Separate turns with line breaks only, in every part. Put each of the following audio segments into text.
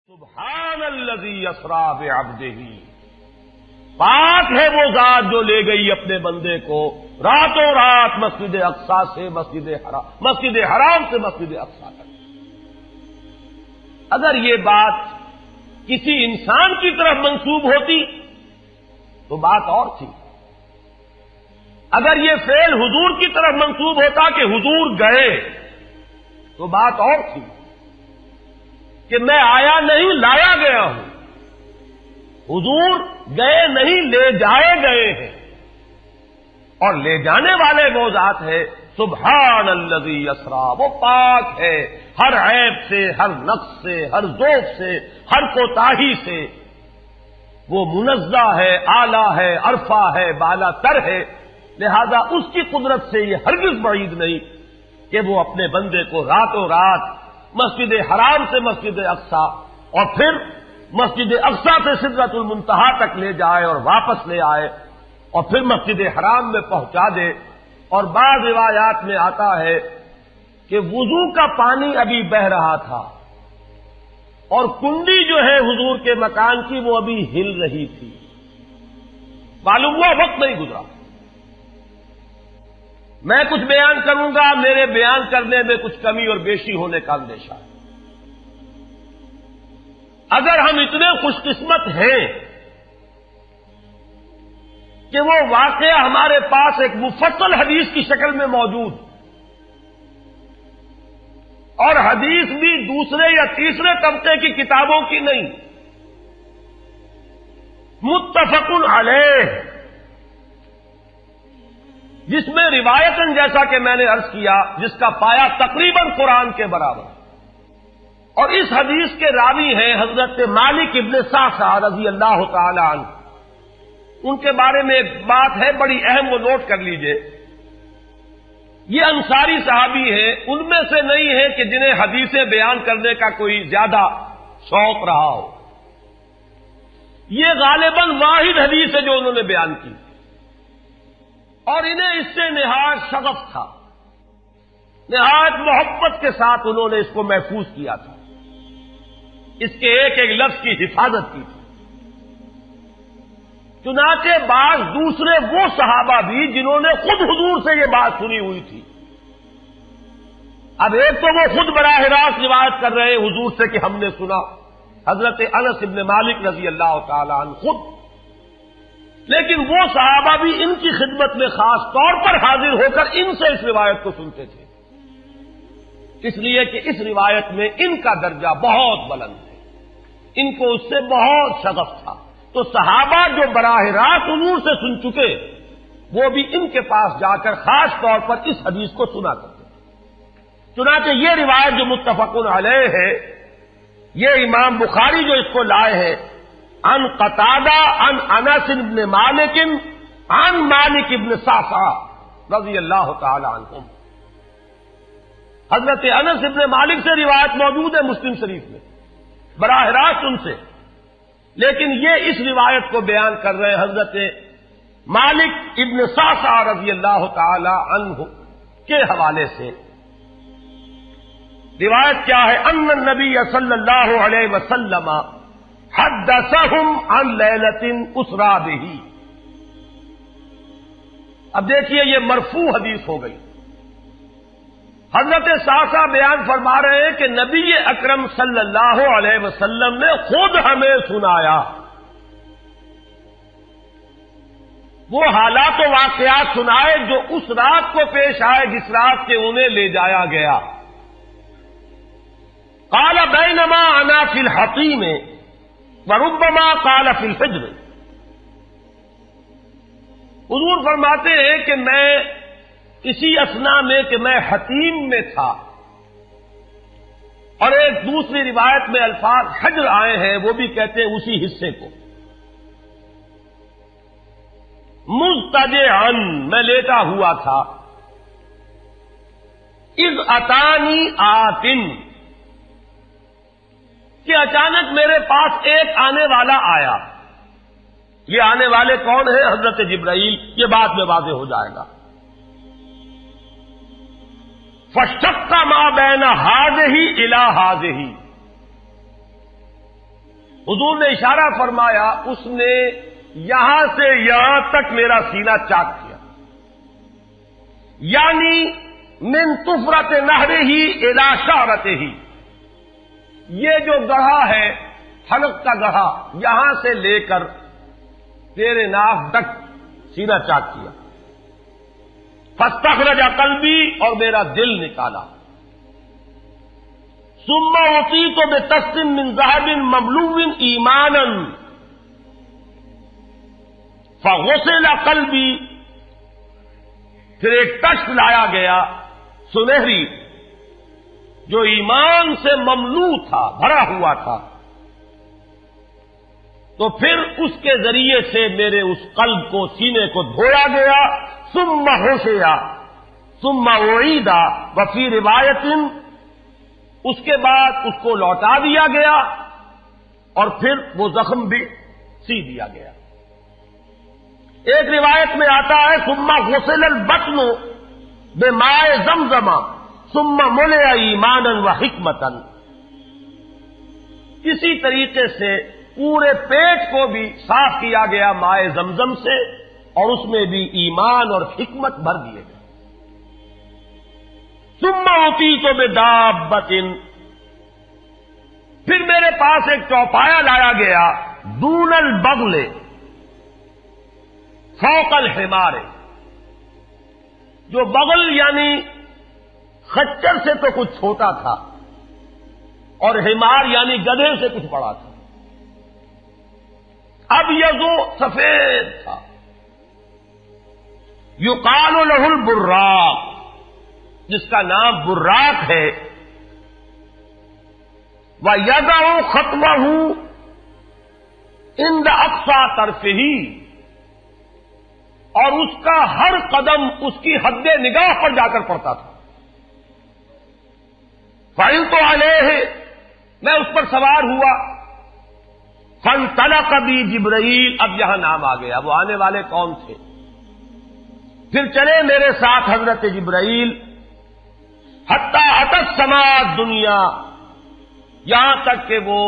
سبحان الذی اسری بعبدہ، پاک ہے وہ ذات جو لے گئی اپنے بندے کو راتوں رات مسجد اقصی سے مسجد حرام سے مسجد اقصی تک۔ اگر یہ بات کسی انسان کی طرف منسوب ہوتی تو بات اور تھی، اگر یہ فعل حضور کی طرف منسوب ہوتا کہ حضور گئے تو بات اور تھی کہ میں آیا نہیں لایا گیا ہوں، حضور گئے نہیں لے جائے گئے ہیں، اور لے جانے والے وہ ذات ہے سبحان الذی اسری، وہ پاک ہے ہر عیب سے، ہر نقص سے، ہر ذوق سے، ہر کوتاہی سے، وہ منزہ ہے، اعلی ہے، عرفہ ہے، بالا تر ہے، لہذا اس کی قدرت سے یہ ہرگز بعید نہیں کہ وہ اپنے بندے کو راتوں رات مسجد حرام سے مسجد اقصی اور پھر مسجد اقصی سے سدرۃ المنتہا تک لے جائے اور واپس لے آئے اور پھر مسجد حرام میں پہنچا دے۔ اور بعض روایات میں آتا ہے کہ وضو کا پانی ابھی بہ رہا تھا اور کنڈی جو ہے حضور کے مکان کی وہ ابھی ہل رہی تھی، معلوم ہوا وقت نہیں گزرا۔ میں کچھ بیان کروں گا، میرے بیان کرنے میں کچھ کمی اور بیشی ہونے کا اندیشہ ہے۔ اگر ہم اتنے خوش قسمت ہیں کہ وہ واقعہ ہمارے پاس ایک مفصل حدیث کی شکل میں موجود، اور حدیث بھی دوسرے یا تیسرے طبقے کی کتابوں کی نہیں، متفق علیہ، جس میں روایتاً جیسا کہ میں نے عرض کیا جس کا پایا تقریباً قرآن کے برابر، اور اس حدیث کے راوی ہیں حضرت مالک ابن صعصعہ رضی اللہ تعالی عنہ۔ ان کے بارے میں ایک بات ہے بڑی اہم، وہ نوٹ کر لیجئے۔ یہ انصاری صحابی ہیں، ان میں سے نہیں ہے کہ جنہیں حدیثیں بیان کرنے کا کوئی زیادہ شوق رہا ہو، یہ غالباً واحد حدیث ہے جو انہوں نے بیان کی، اور انہیں اس سے نہایت شغف تھا، نہایت محبت کے ساتھ انہوں نے اس کو محفوظ کیا تھا، اس کے ایک ایک لفظ کی حفاظت کی تھی۔ چنانچہ بعض دوسرے وہ صحابہ بھی جنہوں نے خود حضور سے یہ بات سنی ہوئی تھی، اب ایک تو وہ خود براہ راست روایت کر رہے حضور سے کہ ہم نے سنا، حضرت انس ابن مالک رضی اللہ تعالی عنہ خود، لیکن وہ صحابہ بھی ان کی خدمت میں خاص طور پر حاضر ہو کر ان سے اس روایت کو سنتے تھے، اس لیے کہ اس روایت میں ان کا درجہ بہت بلند ہے، ان کو اس سے بہت شغف تھا۔ تو صحابہ جو براہ راست حضور سے سن چکے وہ بھی ان کے پاس جا کر خاص طور پر اس حدیث کو سنا کرتے تھے۔ چنانچہ یہ روایت جو متفق علیہ ہے، یہ امام بخاری جو اس کو لائے ہیں عن قتادہ عن انس بن مالک عن مالک ابن صعصعہ رضی اللہ تعالی عنہم، حضرت انس ابن مالک سے روایت موجود ہے مسلم شریف میں براہ راست ان سے، لیکن یہ اس روایت کو بیان کر رہے ہیں حضرت مالک ابن صعصعہ رضی اللہ تعالی عنہ کے حوالے سے۔ روایت کیا ہے؟ ان النبی صلی اللہ علیہ وسلم حدثہم عن لیلۃ اسری بہ۔ اب دیکھیے یہ مرفوع حدیث ہو گئی، حضرت صعصعہ بیان فرما رہے ہیں کہ نبی اکرم صلی اللہ علیہ وسلم نے خود ہمیں سنایا، وہ حالات و واقعات سنائے جو اس رات کو پیش آئے جس رات کے انہیں لے جایا گیا۔ قال بینما انا فی الحطیم وربما قال فی الفجر، حضور فرماتے ہیں کہ میں اسی اثنا میں کہ میں حتیم میں تھا، اور ایک دوسری روایت میں الفاظ حجر آئے ہیں، وہ بھی کہتے ہیں اسی حصے کو، مضطجعا میں لیٹا ہوا تھا، اذ اتانی آتن کہ اچانک میرے پاس ایک آنے والا آیا۔ یہ آنے والے کون ہیں؟ حضرت جبرائیل، یہ بعد میں واضح ہو جائے گا۔ فَاشْتَقَّ مَا بَيْنَ هَٰذِهِ إِلَىٰ هَٰذِهِ، حضور نے اشارہ فرمایا، اس نے یہاں سے یہاں تک میرا سینہ چاک کیا، یعنی من طفرت نہرہ ہی الی شعرتہ ہی، یہ جو گڑھا ہے حلق کا گڑھا، یہاں سے لے کر تیرے ناک تک سینہ چاک کیا، فاستخرج قلبی، اور میرا دل نکالا، ثم اعطیت بطست من ذهب مملوء ایمانا فغسل قلبی، پھر ایک تشت لایا گیا سنہری جو ایمان سے مملو تھا، بھرا ہوا تھا، تو پھر اس کے ذریعے سے میرے اس قلب کو، سینے کو دھویا گیا، ثم غسل ثم اعید، وفی روایت اس کے بعد اس کو لوٹا دیا گیا اور پھر وہ زخم بھی سی دیا گیا۔ ایک روایت میں آتا ہے ثم غسل البطن بماء زمزم ثم ملئ ایمانا وحکمتا، اسی طریقے سے پورے پیٹ کو بھی صاف کیا گیا مائے زمزم سے، اور اس میں بھی ایمان اور حکمت بھر دیے گئے۔ ثم اعطیت بدابۃ، پھر میرے پاس ایک چوپایا لایا گیا، دون البغل فوق الحمار، جو بغل یعنی خچر سے تو کچھ چھوٹا تھا، اور حمار یعنی گدھے سے کچھ بڑا تھا، اب یہ جو سفید تھا، یقال لہ البراق، جس کا نام براق ہے، وَيَدَعُ خَطْوَهُ عِنْدَ أَقْصَى طَرْفِهِ، اور اس کا ہر قدم اس کی حد نگاہ پر جا کر پڑتا تھا۔ فَعِلْتُ عَلَيْهِ، میں اس پر سوار ہوا، فَانْطَلَقَ بِي جِبْرَائِیل، اب یہاں نام آ گیا، وہ آنے والے کون تھے؟ پھر چلے میرے ساتھ حضرت جبرائیل، حتی اتی السماء الدنیا، یہاں تک کہ وہ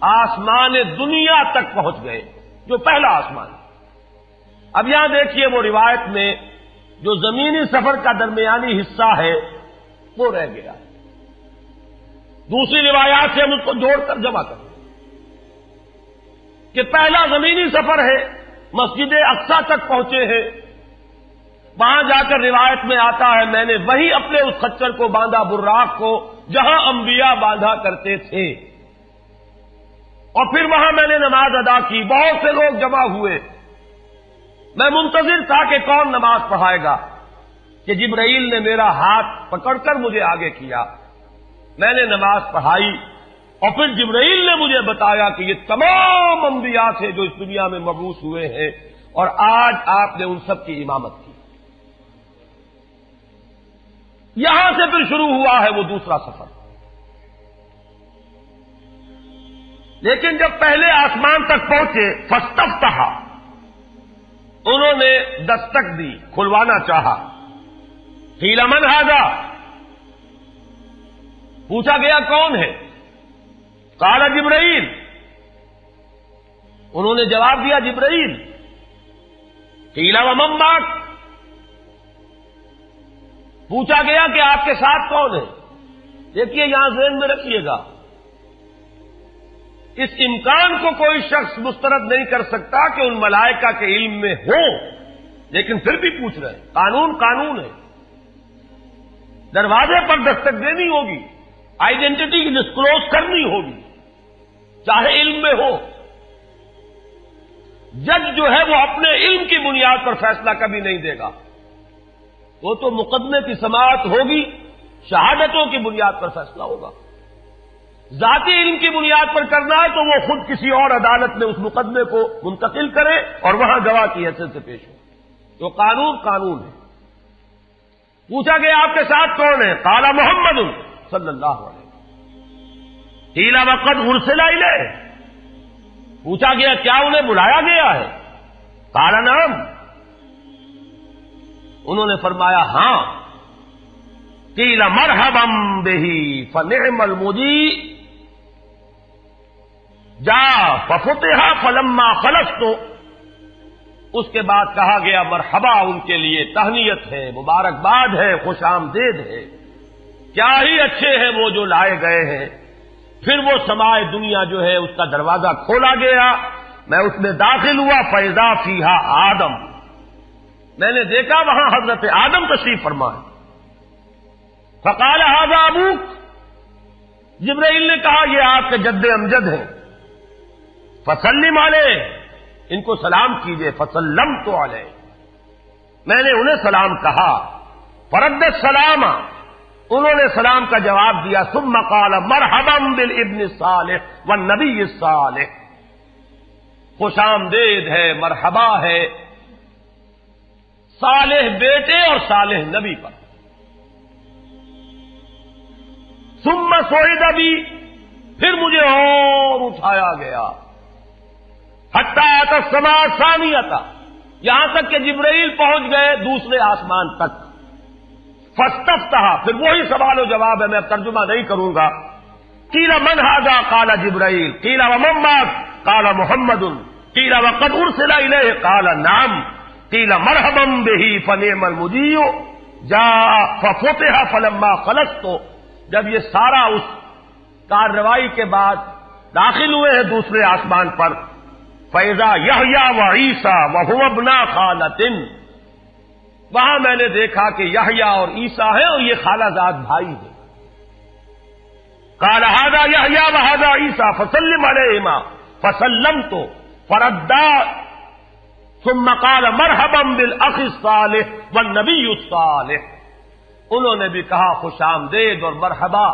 آسمان دنیا تک پہنچ گئے، جو پہلا آسمان۔ اب یہاں دیکھیے وہ روایت میں جو زمینی سفر کا درمیانی حصہ ہے وہ رہ گیا ہے، دوسری روایات سے ہم اس کو جوڑ کر جمع کریں کہ پہلا زمینی سفر ہے، مسجد اقصیٰ تک پہنچے ہیں، وہاں جا کر روایت میں آتا ہے میں نے وہی اپنے اس خچر کو باندھا، براق کو، جہاں انبیاء باندھا کرتے تھے، اور پھر وہاں میں نے نماز ادا کی، بہت سے لوگ جمع ہوئے، میں منتظر تھا کہ کون نماز پڑھائے گا، کہ جبرائیل نے میرا ہاتھ پکڑ کر مجھے آگے کیا، میں نے نماز پڑھائی، اور پھر جبرائیل نے مجھے بتایا کہ یہ تمام انبیاء تھے جو اس دنیا میں مبعوث ہوئے ہیں، اور آج آپ نے ان سب کی امامت کی۔ یہاں سے پھر شروع ہوا ہے وہ دوسرا سفر، لیکن جب پہلے آسمان تک پہنچے، فاستفتح، انہوں نے دستک دی، کھلوانا چاہا، قیل من ھذا، پوچھا گیا کون ہے؟ قال جبرائیل، انہوں نے جواب دیا جبرائیل۔ قیل ومن معک، پوچھا گیا کہ آپ کے ساتھ کون ہے؟ دیکھیے یہاں ذہن میں رکھیے گا، اس امکان کو کوئی شخص مسترد نہیں کر سکتا کہ ان ملائکہ کے علم میں ہو، لیکن پھر بھی پوچھ رہے ہیں، قانون قانون ہے، دروازے پر دستک دینی ہوگی، آئیڈینٹی ڈسکلوز کرنی ہوگی، چاہے علم میں ہو۔ جج جو ہے وہ اپنے علم کی بنیاد پر فیصلہ کبھی نہیں دے گا، وہ تو مقدمے کی سماعت ہوگی، شہادتوں کی بنیاد پر فیصلہ ہوگا۔ ذاتی علم کی بنیاد پر کرنا ہے تو وہ خود کسی اور عدالت میں اس مقدمے کو منتقل کرے اور وہاں گواہ کی حیثیت سے پیش ہو، تو قانون قانون ہے۔ پوچھا گیا آپ کے ساتھ کون ہے؟ قال محمد صلی اللہ علیہ وسلم۔ قیل وقد ارسل الیہ، پوچھا گیا کیا انہیں بلایا گیا ہے؟ قال نعم، انہوں نے فرمایا ہاں۔ قیل مرحبا بہ فنعم المجیء، جا ففتح فلما خلصت، اس کے بعد کہا گیا مرحبا ان کے لیے، تہنیت ہے، مبارکباد ہے، خوش آمدید ہے، کیا ہی اچھے ہیں وہ جو لائے گئے ہیں۔ پھر وہ سمائے دنیا جو ہے اس کا دروازہ کھولا گیا، میں اس میں داخل ہوا، فیضا فیہا آدم، میں نے دیکھا وہاں حضرت آدم تشریف فرما ہے۔ فقال ھذا ابوک، جبرائیل نے کہا یہ آپ کے جد امجد ہیں، فسلم علیہ، ان کو سلام کیجئے، فسلمت علیہ، میں نے انہیں سلام کہا، فرد السلام، انہوں نے سلام کا جواب دیا، ثم قال مرحبا بالابن الصالح والنبی الصالح، خوش آمدید ہے، مرحبا ہے صالح بیٹے اور صالح نبی پر۔ ثم صعد بی، پھر مجھے اور اٹھایا گیا، حتی اتى السماء الثانیۃ، یہاں تک کہ جبرائیل پہنچ گئے دوسرے آسمان تک۔ فاستفتح، پھر وہی سوال و جواب ہے، میں اب ترجمہ نہیں کروں گا۔ قیل من ھذا قال جبرائیل، قیل ومن معک قال محمد، قیل وقد ارسل الیہ قال نعم، قیل مرحبا بہ فنعم المجیء جاء ففتح فلما خلصت، جب یہ سارا اس کارروائی کے بعد داخل ہوئے ہیں دوسرے آسمان پر، فَإِذَا یحییٰ وعیسیٰ وَهُوَ ابْنَا خَالَةٍ، وہاں میں نے دیکھا کہ یحییٰ اور عیسیٰ ہیں اور یہ خالہ زاد بھائی ہیں۔ قال ھذا یحییٰ وھذا عیسیٰ فسلم علیہما، فسلمت فردا، ثم قال مرحبا بالاخ الصالح والنبی الصالح، انہوں نے بھی کہا خوش آمدید اور مرحبا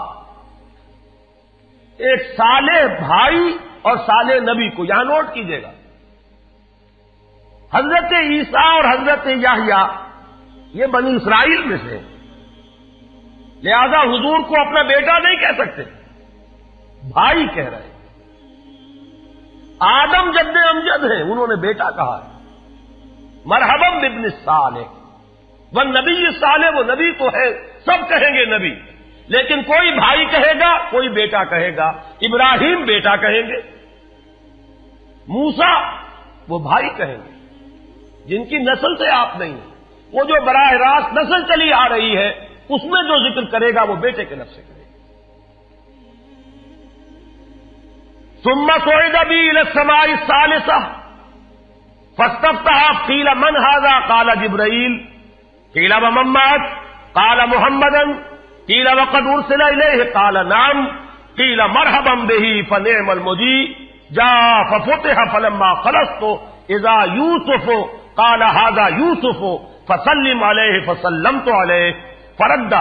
ایک صالح بھائی اور صالح نبی کو، یہاں نوٹ کیجئے گا، حضرت عیسیٰ اور حضرت یحییٰ یہ بنی اسرائیل میں سے، لہذا حضور کو اپنا بیٹا نہیں کہہ سکتے، بھائی کہہ رہے ہیں۔ آدم جد امجد ہیں، انہوں نے بیٹا کہا ہے، مرحبا بابن الصالح والنبی الصالح، وہ نبی تو ہے، سب کہیں گے نبی، لیکن کوئی بھائی کہے گا، کوئی بیٹا کہے گا، ابراہیم بیٹا کہیں گے، موسیٰ وہ بھائی کہیں گے، جن کی نسل سے آپ نہیں ہیں، وہ جو براہ راست نسل چلی آ رہی ہے اس میں جو ذکر کرے گا وہ بیٹے کے لفظ سے کرے گا۔ ثم صعد بی الی السماء الثالثہ فاستفتح، قیل من ھذا قال جبرائیل، قیل ومن معک قال محمدا، قیل وقد ارسل الیہ قال نعم، قیل مرحبا بہ فنعم المجیء جاء ففتح فلما خلصت اذا یوسف قال ھذا یوسف فسلم علیہ، فسلمت علیہ، فرد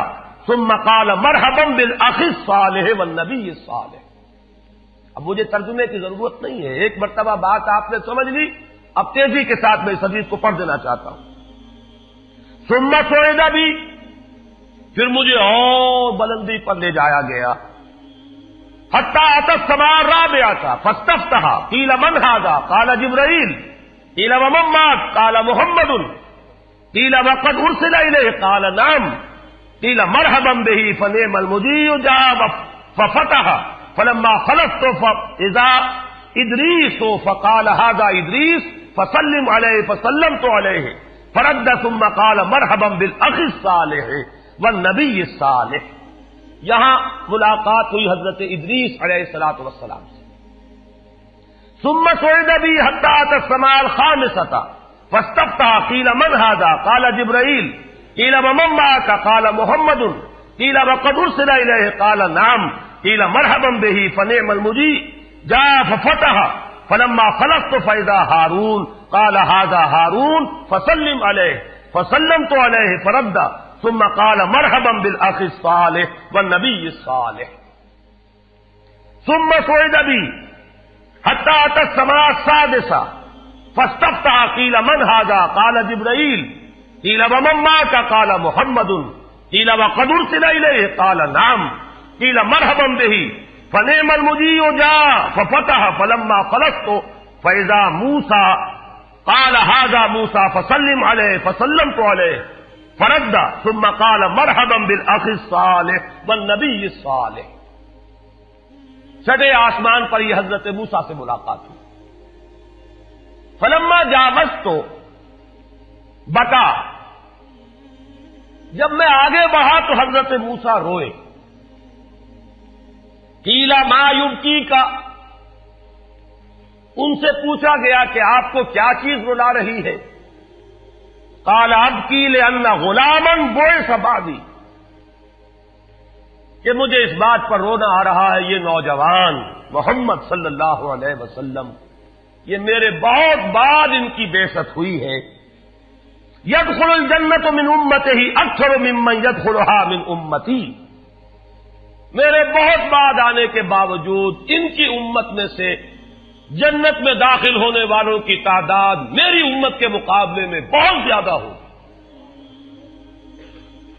ثم قال مرحبا بالاخ الصالح والنبی الصالح۔ اب مجھے ترجمے کی ضرورت نہیں ہے، ایک مرتبہ بات آپ نے سمجھ لی، اب تیزی کے ساتھ میں اس حدیث کو پڑھ دینا چاہتا ہوں۔ ثم صعد بی، پھر مجھے اور بلندی پر لے جایا گیا، حتی اتى السماء الرابعۃ فاستفتح، قیل من ھذا قال جبرائیل، قیل ومن معک قال محمد، قیل وقد ارسل الیہ قال نعم، قیل مرحبا بہ فنعم المجیء جاء ففتح فلما خلصت فاذا ادریس فقال ھذا ادریس فسلم علیہ، فسلمت علیہ، فرد ثم قال مرحبا بالاخ الصالح والنبی الصالح۔ یہاں ملاقات ہوئی حضرت ادریس علیہ الصلوۃ والسلام سے۔ ثم صعد بی حتی اتى السماء الخامسۃ فاستفتح، قیل من ھذا قال جبرائیل، قیل ومن معک قال محمد، قیل وقد ارسل الیہ قال نعم، قیل مرحبا بہ فنعم المجیء جاء ففتح فلما خلصت فاذا ہارون قال ھذا ہارون فسلم علیہ، فسلمت علیہ، فرد ثم قال مرحبا بالاخ الصالح والنبی الصالح۔ ثم صعد بی حتی اتى السماء السادسۃ فاستفتح، قیل من ھذا قال جبرائیل، قیل ومن معک قال محمد، قیل وقد ارسل الیہ قال نعم، قیل مرحبا بہ فنعم المجیء جاء ففتح فلما خلصت فاذا موسیٰ قال ھذا موسیٰ فسلم علیہ، فسلمت علیہ، فرد ثم قال مرحبا بالاخ الصالح والنبی الصالح۔ چھٹے آسمان پر یہ حضرت موسیٰ سے ملاقات ہوئی. فلما جاوزت بتا، جب میں آگے بڑھا تو حضرت موسیٰ روئے. قیل ما یبکیک، ان سے پوچھا گیا کہ آپ کو کیا چیز رلا رہی ہے؟ قال ابکی لأن غلاما بعث بعدی، کہ مجھے اس بات پر رونا آ رہا ہے یہ نوجوان محمد صلی اللہ علیہ وسلم، یہ میرے بہت بعد ان کی بعثت ہوئی ہے. يدخل الجنت من امته اکثر ممن يدخلها من امتی، میرے بہت بعد آنے کے باوجود ان کی امت میں سے جنت میں داخل ہونے والوں کی تعداد میری امت کے مقابلے میں بہت زیادہ ہوگی.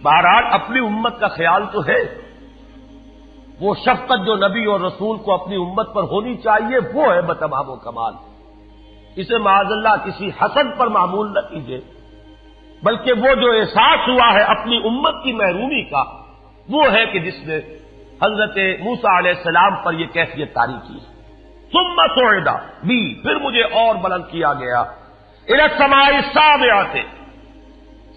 بہرحال اپنی امت کا خیال تو ہے، وہ شفقت جو نبی اور رسول کو اپنی امت پر ہونی چاہیے وہ ہے بتمام و کمال. اسے معاذ اللہ کسی حسد پر معمول نہ کیجیے، بلکہ وہ جو احساس ہوا ہے اپنی امت کی محرومی کا، وہ ہے کہ جس نے حضرت موسیٰ علیہ السلام پر یہ کیفیت طاری کی. ثم صعد بی، پھر مجھے اور بلند کیا گیا الی السماء السابعۃ،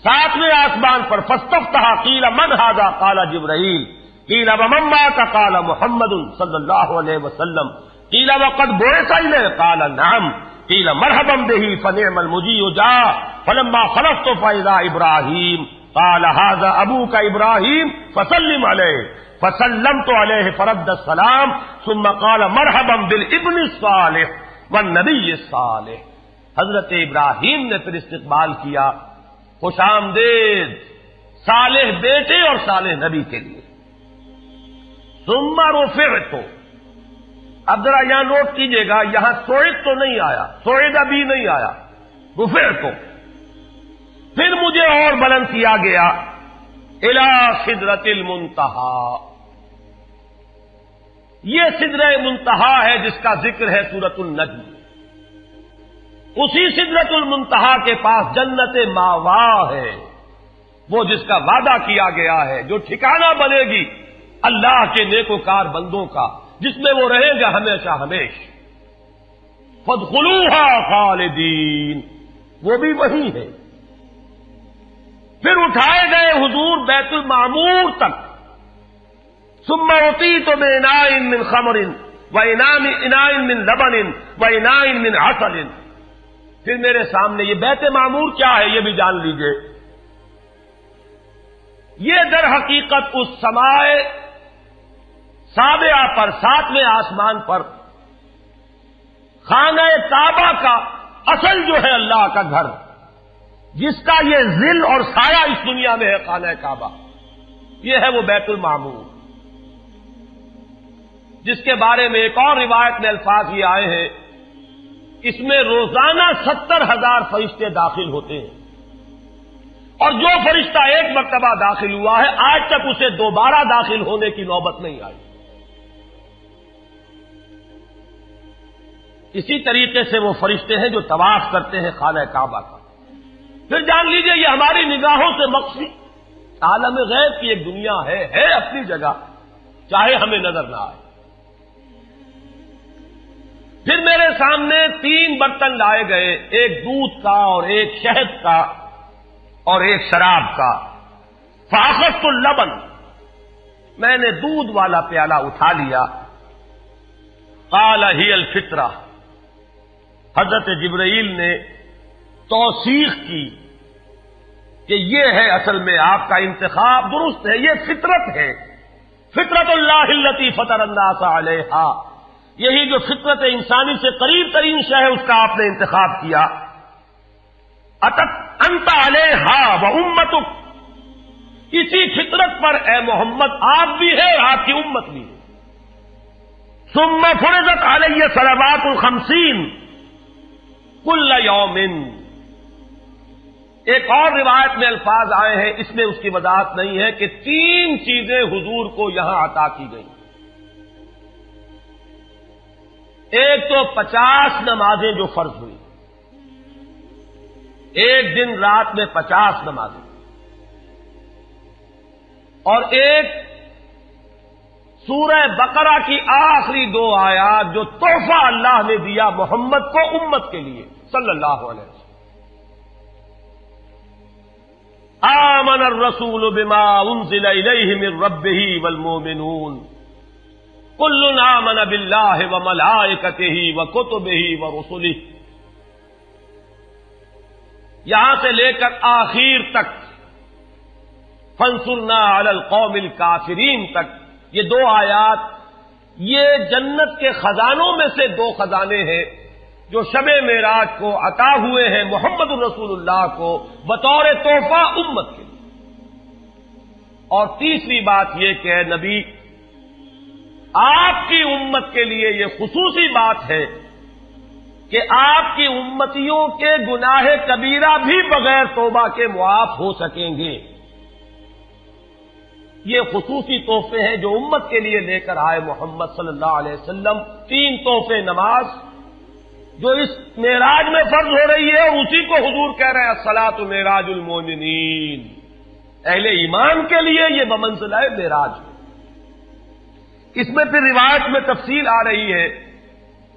ساتویں آسمان پر. فاستفتح قیل من ھذا قال جبرائیل، قیل ومن معک قال محمد صلی اللہ علیہ وسلم، قیل وقد بعث الیہ قال نعم، قیل مرحبا به فنعم المجیء جاء. فلما خلصت فاذا ابراہیم قال ھذا ابوک ابراہیم فسلم علیہ، فسلمت علیہ فرد السلام ثم قال مرحبا بالابن الصالح والنبی الصالح. حضرت ابراہیم نے پھر استقبال کیا، خوش آمدید صالح بیٹے اور صالح نبی کے لیے. ثم رفعت، اب ذرا یہاں نوٹ کیجئے گا، یہاں سوئد تو نہیں آیا، سوئد ابھی نہیں آیا، رفعت. پھر مجھے اور بلند کیا گیا الی سدرۃ المنتہی، یہ سدرہ منتہا ہے جس کا ذکر ہے سورۃ النجم. اسی سدرۃ المنتہا کے پاس جنت ماوا ہے، وہ جس کا وعدہ کیا گیا ہے، جو ٹھکانہ بنے گی اللہ کے نیکوکار بندوں کا، جس میں وہ رہیں گے ہمیشہ ہمیش. فادخلوها خالدین، وہ بھی وہی ہے. پھر اٹھائے گئے حضور بیت المعمور تک. ثم اعطیت باناء من خمر واناء من لبن واناء من عسل. پھر میرے سامنے یہ بیت معمور کیا ہے یہ بھی جان لیجئے. یہ در حقیقت اس سماء سابعہ پر، ساتویں آسمان پر خانہ کعبہ کا اصل جو ہے اللہ کا گھر، جس کا یہ ظل اور سایہ اس دنیا میں ہے خانہ کعبہ، یہ ہے وہ بیت المعمور، جس کے بارے میں ایک اور روایت میں الفاظ یہ آئے ہیں، اس میں روزانہ 70,000 فرشتے داخل ہوتے ہیں، اور جو فرشتہ ایک مرتبہ داخل ہوا ہے آج تک اسے دوبارہ داخل ہونے کی نوبت نہیں آئی. اسی طریقے سے وہ فرشتے ہیں جو طواف کرتے ہیں خانہ کعبہ کا. پھر جان لیجئے یہ ہماری نگاہوں سے مخفی عالم غیب کی ایک دنیا ہے اپنی جگہ، چاہے ہمیں نظر نہ آئے. پھر میرے سامنے 3 برتن لائے گئے، ایک دودھ کا اور ایک شہد کا اور ایک شراب کا. فاخذت اللبن، میں نے دودھ والا پیالہ اٹھا لیا. قال ہی الفطرہ، حضرت جبرائیل نے توثیق کی کہ یہ ہے اصل میں آپ کا انتخاب درست ہے، یہ فطرت ہے. فطرت اللہ التی فطر الناس علیہا، یہی جو فطرت انسانی سے قریب ترین شے ہے اس کا آپ نے انتخاب کیا. اتت انت علیہا و امتک، اسی فطرت پر اے محمد آپ بھی ہے اور آپ کی امت بھی ہے. ثم فرضت علیہ صلوات 50 کل یوم. ایک اور روایت میں الفاظ آئے ہیں، اس میں اس کی وضاحت نہیں ہے کہ 3 چیزیں حضور کو یہاں عطا کی گئی. ایک تو 50 نمازیں جو فرض ہوئی، ایک دن رات میں 50 نمازیں، اور ایک سورہ بقرہ کی آخری 2 آیات جو تحفہ اللہ نے دیا محمد کو امت کے لیے صلی اللہ علیہ وسلم. آمن الرسول بما انزل الیہ من ربہ والمؤمنون کل آمن باللہ وملائکتہ وکتبہ ورسلہ. یہاں سے لے کر آخر تک فانصرنا علی القوم الکافرین تک یہ 2 آیات یہ جنت کے خزانوں میں سے 2 خزانے ہیں جو شب معراج کو عطا ہوئے ہیں محمد الرسول اللہ کو بطور تحفہ امت کے لیے. اور تیسری بات یہ کہ اے نبی آپ کی امت کے لیے یہ خصوصی بات ہے کہ آپ کی امتیوں کے گناہ کبیرہ بھی بغیر توبہ کے معاف ہو سکیں گے. یہ خصوصی تحفے ہیں جو امت کے لیے لے کر آئے محمد صلی اللہ علیہ وسلم. 3 تحفے نماز جو اس معراج میں فرض ہو رہی ہے اور اسی کو حضور کہہ رہے ہیں الصلاۃ معراج المومنین. اہل ایمان کے لیے یہ بمنزلہ معراج ہے. اس میں پھر روایت میں تفصیل آ رہی ہے.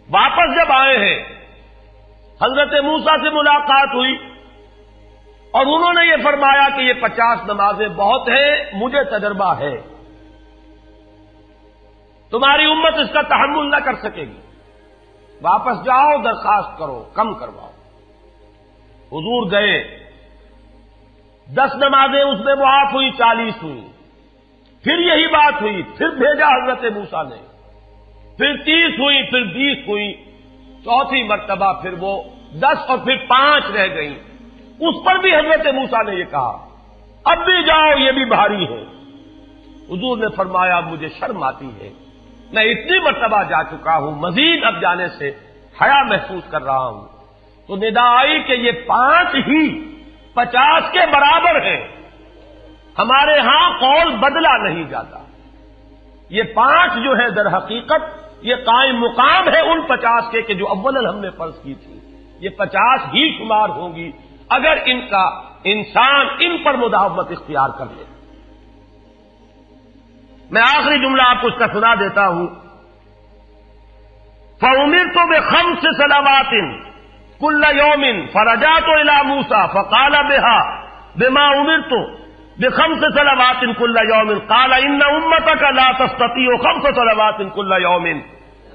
واپس جب آئے ہیں حضرت موسیٰ سے ملاقات ہوئی اور انہوں نے یہ فرمایا کہ یہ 50 نمازیں بہت ہیں, مجھے تجربہ ہے, تمہاری امت اس کا تحمل نہ کر سکے گی, واپس جاؤ درخواست کرو کم کرواؤ. حضور گئے, 10 نمازیں اس میں معاف ہوئی, 40 ہوئی. پھر یہی بات ہوئی, پھر بھیجا حضرت موسیٰ نے, پھر 30 ہوئی, پھر 20 ہوئی, چوتھی مرتبہ پھر وہ 10 اور پھر 5 رہ گئیں. اس پر بھی حضرت موسیٰ نے یہ کہا اب بھی جاؤ یہ بھی بھاری ہے. حضور نے فرمایا مجھے شرم آتی ہے, میں اتنی مرتبہ جا چکا ہوں, مزید اب جانے سے حیا محسوس کر رہا ہوں. تو ندا آئی کہ یہ 5 ہی 50 کے برابر ہیں. ہمارے ہاں قول بدلا نہیں جاتا. یہ 5 جو ہے در حقیقت یہ قائم مقام ہے ان 50 کے کہ جو اولاً ہم نے فرض کی تھی. یہ 50 ہی شمار ہوں گی اگر ان کا انسان ان پر مداومت اختیار کر لے. میں آخری جملہ آپ کو اس کا سنا دیتا ہوں. فَأُمِرْتُ بِخَمْسِ صَلَوَاتٍ كُلَّ يَوْمٍ فَرَجَعْتُ إِلَىٰ مُوسَىٰ فَقَالَ بِمَا أُمِرْتُ بِخَمْسِ صَلَوَاتٍ كُلَّ يَوْمٍ قَالَ إِنَّ أُمَّتَكَ لَا تَسْتَطِيعُ 5 صَلَوَاتٍ كُلَّ يَوْمٍ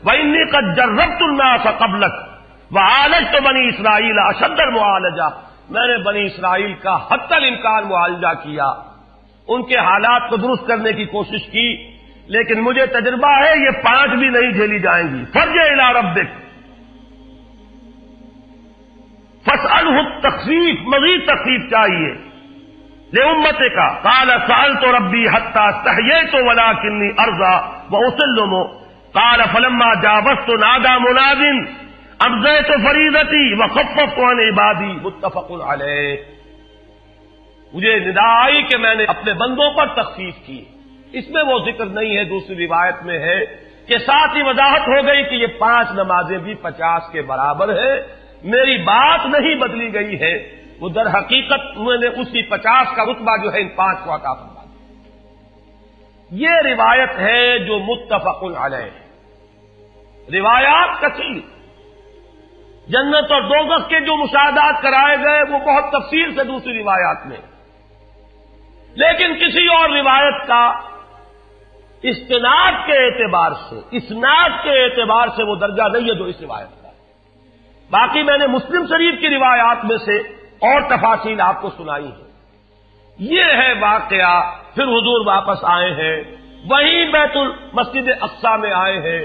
وَإِنِّي قَدْ جَرَّبْتُ النَّاسَ قَبْلَكَ وَعَالَجْتُ بَنِي إِسْرَائِيلَ أَشَدَّ الْمُعَالَجَةِ. میں نے بنی اسرائیل کا حتی الامکان معالجہ کیا, ان کے حالات کو درست کرنے کی کوشش کی, لیکن مجھے تجربہ ہے یہ 5 بھی نہیں جھیلی جائیں گی. فَارْجِعْ إِلَىٰ رَبِّكَ فَاسْأَلْهُ التَّخْفِيفَ, مزید تخفیف چاہیے لِأُمَّتِكَ. قَالَ سَأَلْتُ رَبِّي حَتَّىٰ اسْتَحْيَيْتُ وَلَٰكِنِّي أَرْضَىٰ وَأُسِلُّمُ. قَالَ فَلَمَّا جَاوَزْتُ نَادَىٰ مُنَادٍ ابزیت فریضتی وخففت عن عبادی. متفق علیہ. مجھے ندا آئی کہ میں نے اپنے بندوں پر تخفیف کی. اس میں وہ ذکر نہیں ہے, دوسری روایت میں ہے کہ ساتھ ہی وضاحت ہو گئی کہ یہ 5 نمازیں بھی 50 کے برابر ہے. میری بات نہیں بدلی گئی ہے, وہ در حقیقت میں نے اسی 50 کا رتبہ جو ہے ان 5 کو عطا فرما دیا. یہ روایت ہے جو متفق علیہ ہے. روایات کثیر, جنت اور دوزخ کے جو مشاہدات کرائے گئے وہ بہت تفصیل سے دوسری روایات میں, لیکن کسی اور روایت کا استناد کے اعتبار سے, اسناد کے اعتبار سے وہ درجہ نہیں ہے جو اس روایت کا ہے. باقی میں نے مسلم شریف کی روایات میں سے اور تفاصیل آپ کو سنائی ہے. یہ ہے واقعہ. پھر حضور واپس آئے ہیں, وہیں بیت المسجد اقصی میں آئے ہیں,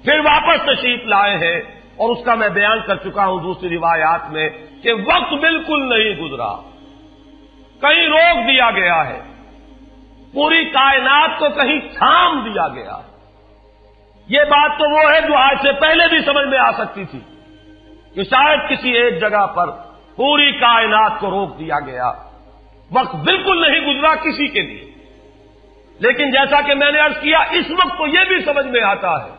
پھر واپس تشریف لائے ہیں, اور اس کا میں بیان کر چکا ہوں دوسری روایات میں کہ وقت بالکل نہیں گزرا, کہیں روک دیا گیا ہے, پوری کائنات کو کہیں تھام دیا گیا. یہ بات تو وہ ہے جو آج سے پہلے بھی سمجھ میں آ سکتی تھی کہ شاید کسی ایک جگہ پر پوری کائنات کو روک دیا گیا. وقت بالکل نہیں گزرا کسی کے لیے. لیکن جیسا کہ میں نے عرض کیا, اس وقت تو یہ بھی سمجھ میں آتا ہے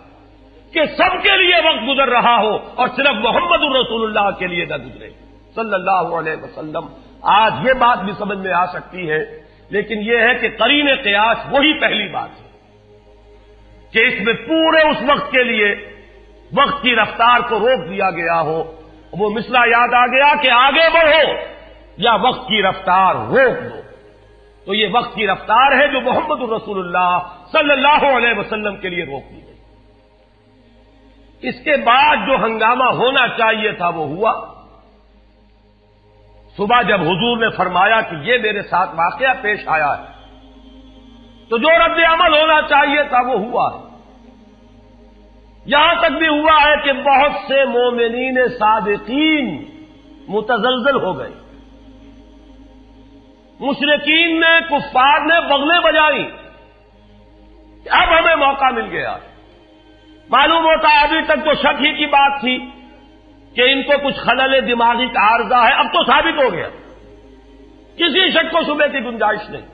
کہ سب کے لیے وقت گزر رہا ہو اور صرف محمد الرسول اللہ کے لیے نہ گزرے صلی اللہ علیہ وسلم. آج یہ بات بھی سمجھ میں آ سکتی ہے, لیکن یہ ہے کہ قرین قیاس وہی پہلی بات ہے. کہ اس میں پورے اس وقت کے لیے وقت کی رفتار کو روک دیا گیا ہو، وہ مسئلہ یاد آ گیا کہ آگے بڑھو یا وقت کی رفتار روک دو۔ تو یہ وقت کی رفتار ہے جو محمد الرسول اللہ صلی اللہ علیہ وسلم کے لیے روک دی گئی۔ اس کے بعد جو ہنگامہ ہونا چاہیے تھا وہ ہوا۔ صبح جب حضور نے فرمایا کہ یہ میرے ساتھ واقعہ پیش آیا ہے تو جو رد عمل ہونا چاہیے تھا وہ ہوا ہے۔ یہاں تک بھی ہوا ہے کہ بہت سے مومنین صادقین متزلزل ہو گئے، مشرکین نے، کفار نے بغلیں بجائی کہ اب ہمیں موقع مل گیا۔ معلوم ہوتا ابھی تک تو شک ہی کی بات تھی کہ ان کو کچھ خلل دماغی کا عارضہ ہے، اب تو ثابت ہو گیا، کسی شک و شبے کی گنجائش نہیں۔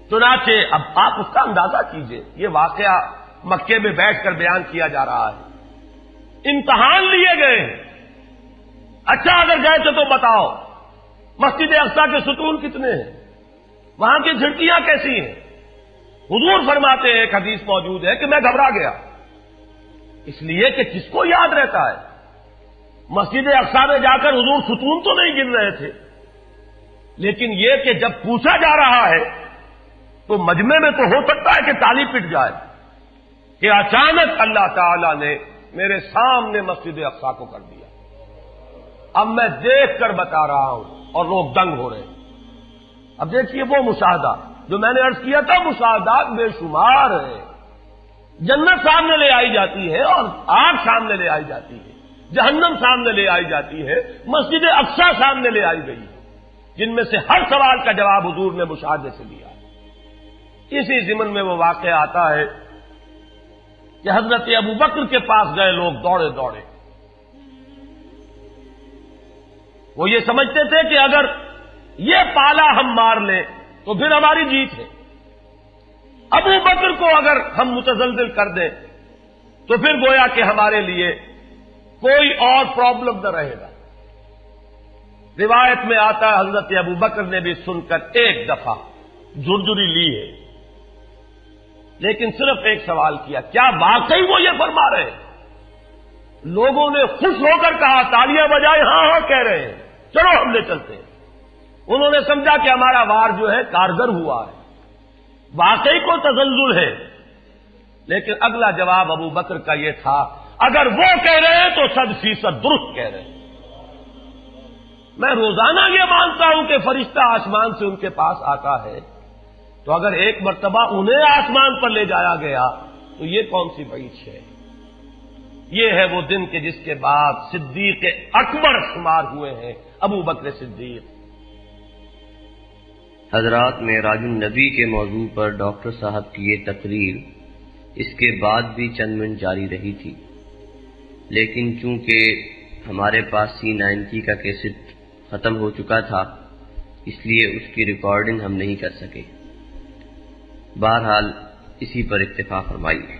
چنانچہ اب آپ اس کا اندازہ کیجئے، یہ واقعہ مکے میں بیٹھ کر بیان کیا جا رہا ہے، امتحان لیے گئے ہیں۔ اچھا اگر گئے تھے تو بتاؤ مسجد اقصی کے ستون کتنے ہیں، وہاں کی کھڑکیاں کیسی ہیں؟ حضور فرماتے ہیں، ایک حدیث موجود ہے کہ میں گھبرا گیا، اس لیے کہ کس کو یاد رہتا ہے، مسجد اقصی میں جا کر حضور ستون تو نہیں گن رہے تھے، لیکن یہ کہ جب پوچھا جا رہا ہے تو مجمع میں تو ہو سکتا ہے کہ تالی پٹ جائے کہ اچانک اللہ تعالی نے میرے سامنے مسجد اقصی کو کر دیا، اب میں دیکھ کر بتا رہا ہوں اور لوگ دنگ ہو رہے ہیں۔ اب دیکھیے وہ مشاہدہ جو میں نے عرض کیا تھا، مشاہدات بے شمار ہیں۔ جنت سامنے لے آئی جاتی ہے اور آگ سامنے لے آئی جاتی ہے، جہنم سامنے لے آئی جاتی ہے، مسجد اقصی سامنے لے آئی گئی ہے، جن میں سے ہر سوال کا جواب حضور نے مشاہدے سے دیا۔ اسی ضمن میں وہ واقعہ آتا ہے کہ حضرت ابوبکر کے پاس گئے لوگ دوڑے دوڑے، وہ یہ سمجھتے تھے کہ اگر یہ پالا ہم مار لیں تو پھر ہماری جیت ہے، ابوبکر کو اگر ہم متزلزل کر دیں تو پھر گویا کہ ہمارے لیے کوئی اور پرابلم نہ رہے گا۔ روایت میں آتا ہے حضرت ابوبکر نے بھی سن کر ایک دفعہ جھرجھری لی ہے، لیکن صرف ایک سوال کیا، کیا واقعی وہ یہ فرما رہے ہیں؟ لوگوں نے خوش ہو کر کہا، تالیاں بجائے، ہاں ہاں کہہ رہے ہیں، چلو ہم لے چلتے ہیں۔ انہوں نے سمجھا کہ ہمارا وار جو ہے کارگر ہوا ہے، واقعی کو تزلزل ہے، لیکن اگلا جواب ابوبکر کا یہ تھا، اگر وہ کہہ رہے ہیں تو 100% درست کہہ رہے ہیں۔ میں روزانہ یہ مانتا ہوں کہ فرشتہ آسمان سے ان کے پاس آتا ہے، تو اگر ایک مرتبہ انہیں آسمان پر لے جایا گیا تو یہ کون سی بعید ہے؟ یہ ہے وہ دن کہ جس کے بعد صدیق اکبر شمار ہوئے ہیں ابوبکر صدیق۔
حضرات، معراج النبی کے موضوع پر ڈاکٹر صاحب کی یہ تقریر اس کے بعد بھی چند منٹ جاری رہی تھی، لیکن چونکہ ہمارے پاس C90 کا کیسٹ ختم ہو چکا تھا، اس لیے اس کی ریکارڈنگ ہم نہیں کر سکے۔ بہرحال اسی پر اکتفا فرمائیے۔